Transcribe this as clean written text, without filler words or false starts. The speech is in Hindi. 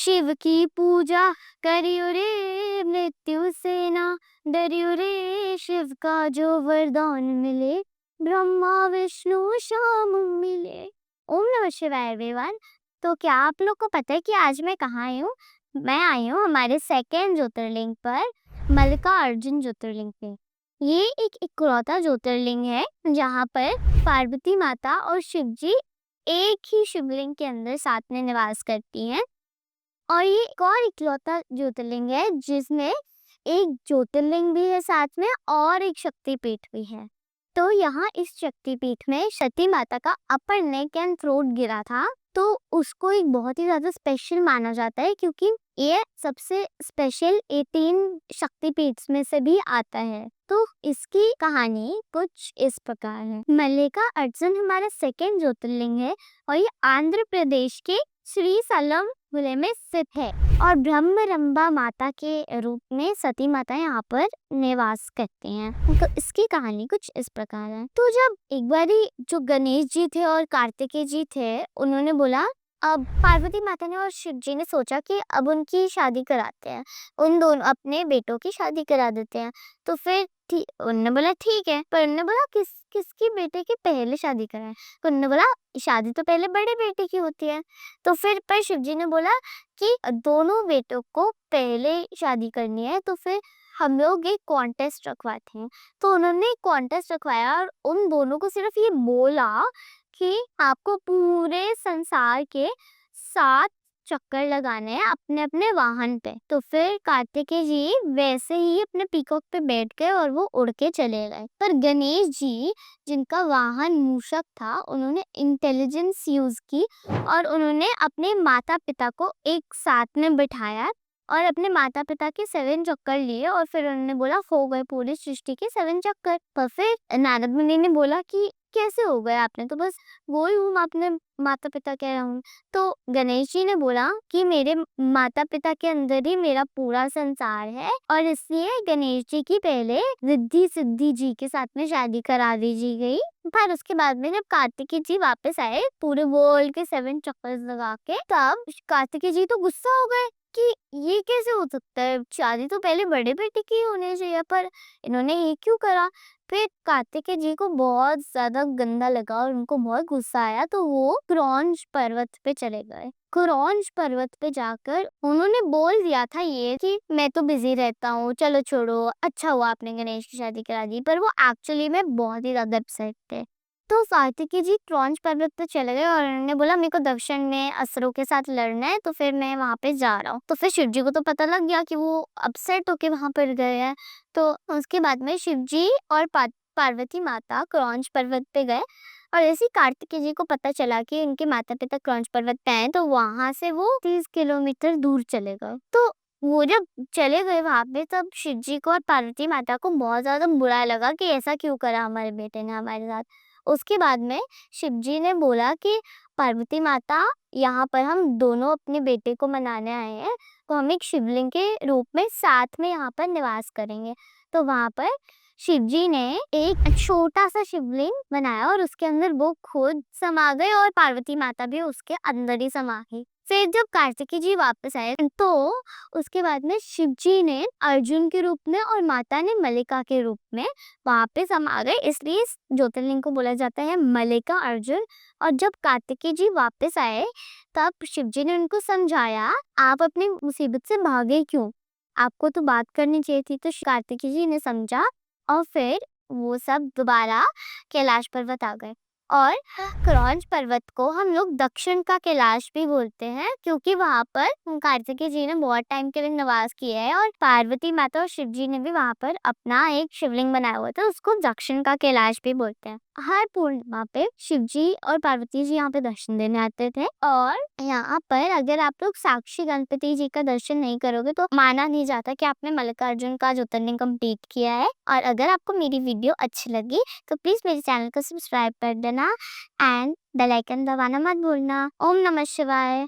शिव की पूजा करियो रे मृत्यु से ना डरियो रे, शिव का जो वरदान मिले ब्रह्मा विष्णु शाम मिले। ओम नमः शिवाय एवरीवन। तो क्या आप लोग को पता है कि आज मैं कहाँ आई हूँ? मैं आई हूँ हमारे सेकेंड ज्योतिर्लिंग पर, मल्लिकार्जुन ज्योतिर्लिंग पे। ये एक इकलौता ज्योतिर्लिंग है जहाँ पर पार्वती माता और शिव जी एक ही शिवलिंग के अंदर साथ में निवास करती हैं। और ये एक और इकलौता ज्योतिर्लिंग है जिसमें एक ज्योतिर्लिंग भी है साथ में और एक शक्तिपीठ भी है। तो यहाँ इस शक्तिपीठ में सती माता का अपर नेक एंड थ्रोट गिरा था, तो उसको एक बहुत ही ज्यादा स्पेशल माना जाता है क्योंकि ये सबसे स्पेशल 18 शक्तिपीठ में से भी आता है। तो इसकी कहानी कुछ इस प्रकार है। मल्लिकार्जुन हमारा सेकेंड ज्योतिर्लिंग है और ये आंध्र प्रदेश के श्रीशैलम जिले में स्थित है और ब्रह्मरंबा माता के रूप में सती माता यहाँ पर निवास करती हैं। तो इसकी कहानी कुछ इस प्रकार है। तो जब एक बारी जो गणेश जी थे और कार्तिकेय जी थे, उन्होंने बोला, अब पार्वती माता ने और शिव जी ने सोचा कि अब उनकी शादी कराते हैं, उन दोनों अपने बेटों की शादी करा देते हैं। तो फिर उन्होंने बोला ठीक है, पर उन्होंने बोला किसकी बेटे की पहले शादी कराएं। तो उन्होंने बोला शादी तो पहले बड़े बेटे की होती है। तो फिर पर शिव जी ने बोला कि दोनों बेटों को पहले शादी करनी है, तो फिर हम लोग एक कॉन्टेस्ट रखवाते हैं। तो उन्होंने एक कॉन्टेस्ट रखवाया और उन दोनों को सिर्फ ये बोला कि आपको पूरे संसार के 7 चक्कर लगाने हैं अपने अपने वाहन पे। तो फिर कार्तिकेय जी वैसे ही अपने पीकॉक पे बैठ गए और वो उड़ के चले गए। पर गणेश जी, जिनका वाहन मूषक था, उन्होंने इंटेलिजेंस यूज की और उन्होंने अपने माता पिता को एक साथ में बिठाया और अपने माता पिता के 7 चक्कर लिए और फिर उन्होंने बोला हो गए पूरी सृष्टि के 7 चक्कर। पर फिर नारद मुनि ने बोला कि कैसे हो गए, आपने तो बस गोल घूम अपने माता पिता कह रहा हूँ। तो गणेश जी ने बोला कि मेरे माता पिता के अंदर ही मेरा पूरा संसार है और इसलिए गणेश जी की पहले रिद्धि सिद्धि जी के साथ में शादी करा दी गई। पर उसके बाद में जब कार्तिकेय जी वापस आए पूरे वर्ल्ड के 7 चक्कर लगा के, तब कार्तिकेय जी तो गुस्सा हो गए कि ये कैसे हो सकता है, शादी तो पहले बड़े बेटे की होनी चाहिए, पर इन्होंने ये क्यों करा। फिर कार्तिकेय जी को बहुत ज्यादा गंदा लगा और उनको बहुत गुस्सा आया, तो वो क्रौंच पर्वत पे चले गए। क्रौंच पर्वत पे जाकर उन्होंने बोल दिया था ये कि मैं तो बिजी रहता हूँ, चलो छोड़ो, अच्छा हुआ आपने गणेश की शादी करा दी। पर वो एक्चुअली में बहुत ही ज्यादा अपसेट थे। तो कार्तिकेय जी क्रौंच पर्वत पे चले गए और उन्होंने बोला मेरे को दक्षिण में असुरों के साथ लड़ना है, तो फिर मैं वहां पे जा रहा हूँ। तो फिर शिव जी को तो पता लग गया कि वो अपसेट होके वहां पर गए हैं। तो उसके बाद में शिव जी और पार्वती माता क्रौंच पर्वत पे गए और ऐसे ही कार्तिकेय जी को पता चला कि उनके माता पिता क्रौंच पर्वत पे आए, तो वहां से वो 30 किलोमीटर दूर चले गए। तो वो जब चले गए वहां पे, तब शिव जी को और पार्वती माता को बहुत ज्यादा बुरा लगा कि ऐसा क्यों करा हमारे बेटे ने हमारे साथ। उसके बाद में शिव जी ने बोला कि पार्वती माता, यहाँ पर हम दोनों अपने बेटे को मनाने आए हैं, तो हम एक शिवलिंग के रूप में साथ में यहाँ पर निवास करेंगे। तो वहां पर शिव जी ने एक छोटा सा शिवलिंग बनाया और उसके अंदर वो खुद समा गए और पार्वती माता भी उसके अंदर ही समा गई। फिर जब कार्तिकेय जी वापस आए, तो उसके बाद में शिव जी ने अर्जुन के रूप में और माता ने मल्लिका के रूप में वहां पे समा गए, इसलिए इस ज्योतिर्लिंग को बोला जाता है मल्लिका अर्जुन। और जब कार्तिकेय जी वापस आए, तब शिव जी ने उनको समझाया, आप अपनी मुसीबत से भागे क्यों, आपको तो बात करनी चाहिए थी। तो कार्तिकेय जी ने समझा और फिर वो सब दोबारा कैलाश पर्वत आ गए। और क्रौंच पर्वत को हम लोग दक्षिण का कैलाश भी बोलते हैं क्योंकि वहां पर कार्तिकेय जी ने बहुत टाइम के लिए निवास किया है और पार्वती माता और शिव जी ने भी वहां पर अपना एक शिवलिंग बनाया हुआ था, उसको दक्षिण का कैलाश भी बोलते हैं। हर पूर्णिमा पे शिव जी और पार्वती जी यहाँ पे दर्शन देने आते थे और यहाँ पर अगर आप लोग साक्षी गणपति जी का दर्शन नहीं करोगे तो माना नहीं जाता कि आपने मल्लिकार्जुन का ज्योतिर्लिंग कंप्लीट किया है। और अगर आपको मेरी वीडियो अच्छी लगी तो प्लीज मेरे चैनल को सब्सक्राइब कर देना एंड बेल आइकन दबाना मत भूलना। ओम नमः शिवाय।